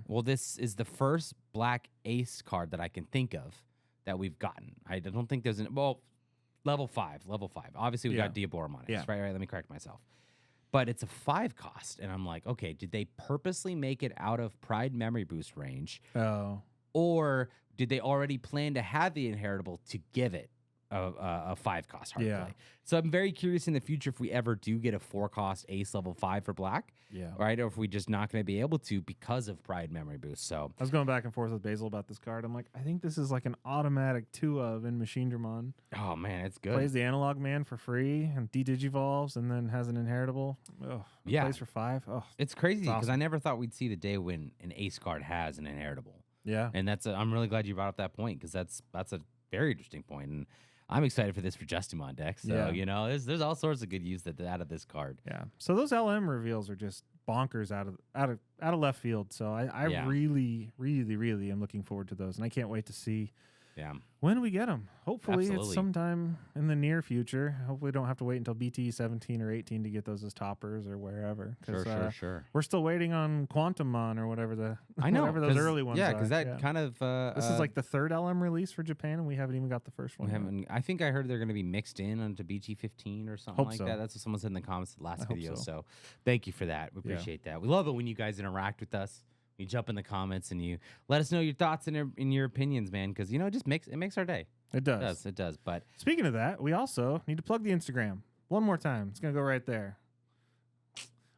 Well, this is the first black ace card that I can think of that we've gotten. I don't think there's level 5. Obviously, we got Diaboromon. Right, let me correct myself. But it's a 5-cost, and I'm like, okay, did they purposely make it out of Pride Memory Boost range? Oh. Or did they already plan to have the inheritable to give it a 5-cost hard play? So I'm very curious in the future if we ever do get a 4-cost ace level 5 for black. Right, or if we just not going to be able to because of Pride Memory Boost. So I was going back and forth with Basil about this card. I'm like, I think this is like an automatic 2-of in Machinedramon. Oh man, it's good. Plays the analog man for free and de-digivolves and then has an inheritable. Oh, plays for 5. Oh, it's crazy because I never thought we'd see the day when an ace card has an inheritable. Yeah, and I'm really glad you brought up that point because that's a very interesting point, and I'm excited for this for Justimon deck. So there's all sorts of good use out of this card. Yeah. So those LM reveals are just bonkers out of left field. So I really, really, really am looking forward to those, and I can't wait to see Yeah. when do we get them? Hopefully Absolutely. it's sometime in the near future. Hopefully we don't have to wait until BT 17 or 18 to get those as toppers or wherever. Sure. We're still waiting on Quantumon or whatever whatever those early ones yeah, are. because that kind of this is like the third LM release for Japan, and we haven't even got the first one. we haven't. I think I heard they're going to be mixed in onto BT 15 or something Hope like so. that. That's what someone said in the comments of the last I hope video. so. So thank you for that. We appreciate that. We love it when you guys interact with us. You jump in the comments and you let us know your thoughts and your opinions, man, because it just makes our day. It does. It does. But speaking of that, we also need to plug the Instagram one more time. It's gonna go right there.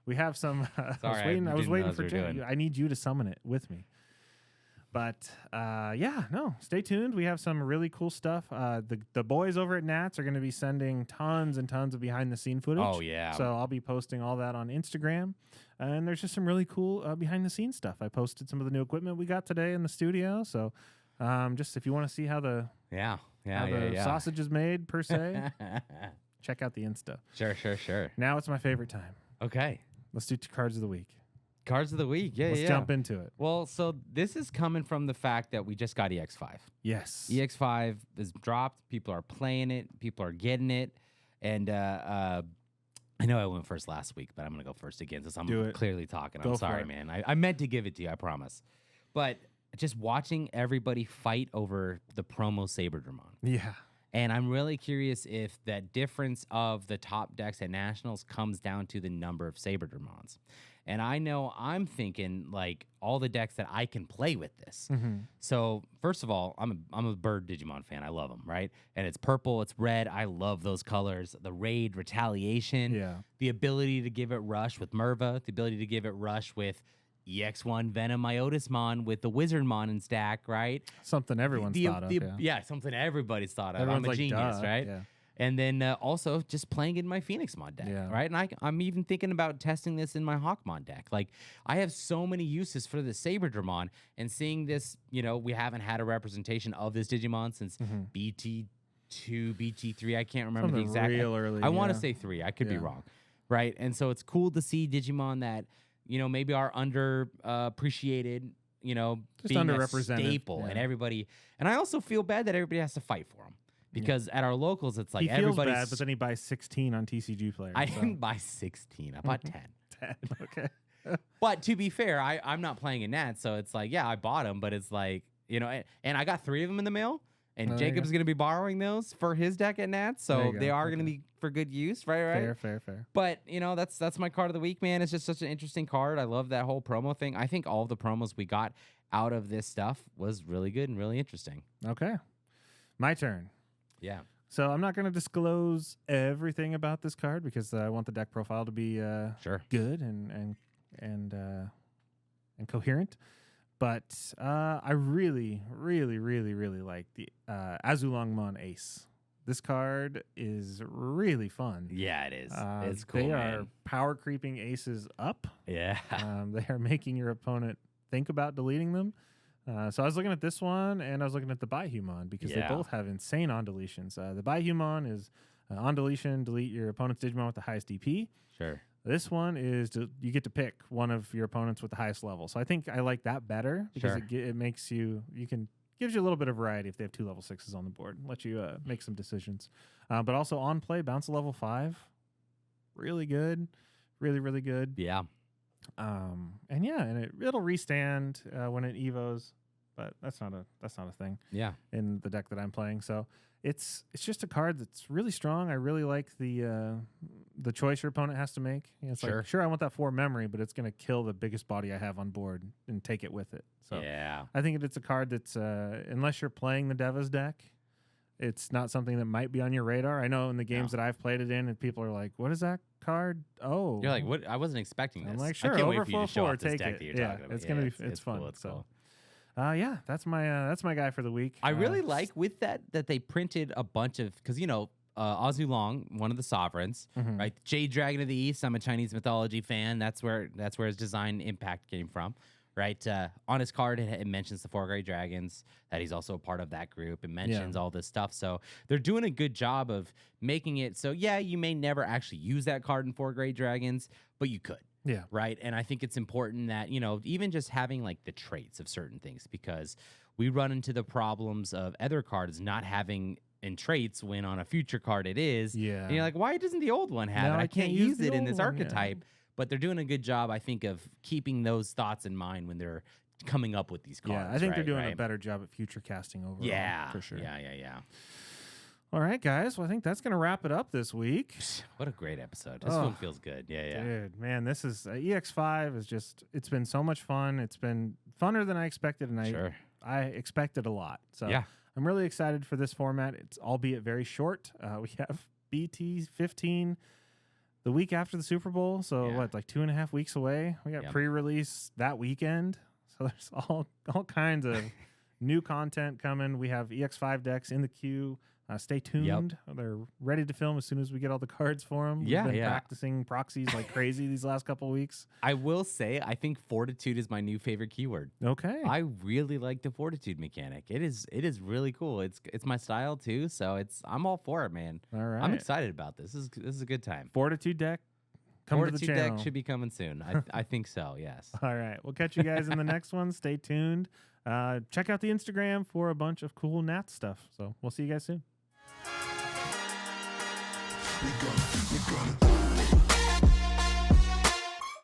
We have some. Sorry, I was waiting for Jay. I need you to summon it with me. But stay tuned. We have some really cool stuff. The boys over at Nats are going to be sending tons and tons of behind the scene footage. Oh yeah. So I'll be posting all that on Instagram. And there's just some really cool behind the scenes stuff. I posted some of the new equipment we got today in the studio. So just if you want to see how the sausage is made per se, check out the Insta. Sure. Now it's my favorite time. Okay. Let's do cards of the week. Cards of the week. Yeah, Let's jump into it. Well, so this is coming from the fact that we just got EX5. Yes. EX5 is dropped. People are playing it. People are getting it. And I know I went first last week, but I'm going to go first again since I'm clearly talking. I'm sorry, man. I meant to give it to you, I promise. But just watching everybody fight over the promo Saberdramon. Yeah. And I'm really curious if that difference of the top decks at Nationals comes down to the number of Saberdramons. And I know I'm thinking like all the decks that I can play with this. Mm-hmm. So first of all, I'm a bird Digimon fan. I love them, right? And it's purple, it's red. I love those colors. The raid, retaliation, the ability to give it rush with Merva, the ability to give it rush with EX1 Venom Iotismon with the Wizardmon in stack, right? Something everyone's thought of. Yeah, something everybody's thought of. Everyone's I'm a like, genius, duh. right? Yeah. And then also just playing in my Phoenixmon deck, right? And I'm even thinking about testing this in my Hawkmon deck. Like, I have so many uses for the Saberdramon, and seeing this, we haven't had a representation of this Digimon since BT2, BT3. I can't remember the exact. Real early, I want to say 3. I could be wrong, right? And so it's cool to see Digimon that, maybe are underappreciated, just being underrepresented. a staple, and everybody. And I also feel bad that everybody has to fight for them. Because at our locals, it's like everybody's bad, but then he buys 16 on TCG players. I didn't buy 16. I bought 10. 10, okay. But to be fair, I'm not playing in that, so it's like, I bought them, but it's like, and I got 3 of them in the mail, and Jacob's going to be borrowing those for his deck at Nats, so they are going to be for good use, right? Fair. But, that's my card of the week, man. It's just such an interesting card. I love that whole promo thing. I think all of the promos we got out of this stuff was really good and really interesting. Okay. My turn. Yeah. So I'm not going to disclose everything about this card because I want the deck profile to be good and coherent. But I really, really, really, really like the Azulongmon Ace. This card is really fun. Yeah, it is. It's cool. They are power creeping aces up. Yeah. They are making your opponent think about deleting them. So I was looking at this one, and I was looking at the Baihumon because they both have insane on deletions. The Baihumon is on deletion, delete your opponent's Digimon with the highest DP. Sure. This one is you get to pick one of your opponents with the highest level. So I think I like that better because it makes gives you a little bit of variety if they have 2 level 6s on the board, let you make some decisions. But also on play, bounce to level 5, really good, really, really good. Yeah. And it'll restand when it evos, but that's not a thing. Yeah. In the deck that I'm playing, so it's just a card that's really strong. I really like the choice your opponent has to make. It's like, sure, I want that 4 memory, but it's gonna kill the biggest body I have on board and take it with it. So I think it's a card that's unless you're playing the Devas deck, it's not something that might be on your radar. I know in the games that I've played it in, and people are like, "What is that card?" Oh, you're like, "What? I wasn't expecting this." I'm like, "Sure, I can't wait over for you to show off this take deck it." that you're talking about. It's gonna be it's fun. Cool, it's cool. That's my guy for the week. I really like with that they printed a bunch of because Azulong, one of the sovereigns, right? Jade Dragon of the East. I'm a Chinese mythology fan. That's where his design impact came from. Right, on his card, it mentions the 4 Great Dragons, that he's also a part of that group. It mentions all this stuff. So they're doing a good job of making it so, you may never actually use that card in 4 Great Dragons, but you could. Yeah. Right. And I think it's important that, even just having like the traits of certain things, because we run into the problems of other cards not having in traits when on a future card it is. Yeah. And you're like, why doesn't the old one have it? I can't use it in this archetype. Yeah. But they're doing a good job, I think, of keeping those thoughts in mind when they're coming up with these cards. Yeah, I think they're doing a better job at future casting overall. Yeah, for sure. Yeah. All right, guys. Well, I think that's going to wrap it up this week. What a great episode. This one feels good. Yeah. Dude, man, this is EX5 is just, it's been so much fun. It's been funner than I expected, and I expected a lot. So yeah. I'm really excited for this format. It's albeit very short. We have BT 15 the week after the Super Bowl. So what, like 2.5 weeks away? We got pre-release that weekend. So there's all kinds of new content coming. We have EX5 decks in the queue. Stay tuned. They're ready to film as soon as we get all the cards for them. We've been practicing proxies like crazy these last couple of weeks. I will say, I think Fortitude is my new favorite keyword. Okay. I really like the Fortitude mechanic. It is really cool. It's my style too, so I'm all for it, man. All right. I'm excited about this. This is a good time. Fortitude deck. Fortitude deck should be coming soon. I think so, yes. All right. We'll catch you guys in the next one. Stay tuned. Check out the Instagram for a bunch of cool Nats stuff. So we'll see you guys soon. We're gonna